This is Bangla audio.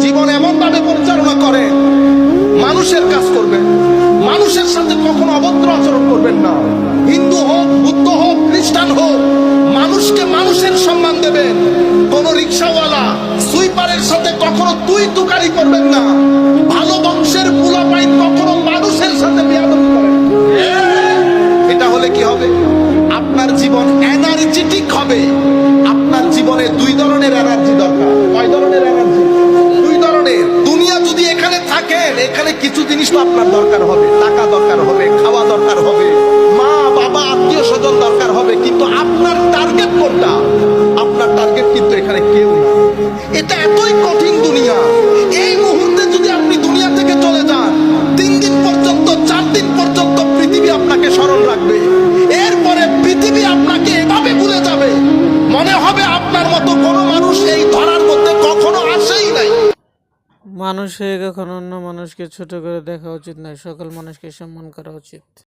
জীবন এমন ভাবে পরিচালনা করেন, মানুষের কাজ করবেন, মানুষের সাথে কখনো অভদ্র আচরণ করবেন না। হিন্দু হোক, বুদ্ধ হোক, খ্রিস্টান হোক, মানুষকে মানুষের সম্মান দেবেন। কোন রিক্সাওয়ালা সুইপারের সাথে কখনো তুই তুকারি করবেন না। ভালো বংশের পোলাপাইন কখনো মানুষের সাথে বেয়াদবি করেন। এটা হলে কি হবে? আপনার জীবন এনার্জেটিক হবে। আপনার জীবনে দুই ধরনের এনার্জি দরকার। কয় ধরনের এনার্জি? দুই ধরনের। দুনিয়া যদি এখানে থাকেন, এখানে কিছু জিনিস তো আপনার দরকার হবে। টাকা দরকার হবে, খাওয়া দরকার হবে, মা বাবা আত্মীয় স্বজন দরকার হবে, কিন্তু আপনার টার্গেট কোনটা? আপনার টার্গেট কিন্তু এখানে কেউ না। এটা এতই কঠিন দুনিয়া। এই মুহূর্তে যদি আপনি দুনিয়া থেকে চলে যান, 3 দিন পর্যন্ত, 4 দিন পর্যন্ত পৃথিবী আপনাকে স্মরণ রাখবে। এরপরে পৃথিবী আপনাকে এভাবে ভুলে যাবে, মনে হবে আপনার মতো কোনো মানুষ এই ধরার মধ্যে কখনো আসেই নাই। মানুষ হয়ে কখনো অন্য মানুষকে ছোট করে দেখা উচিত নয়, সকল মানুষকে সম্মান করা উচিত।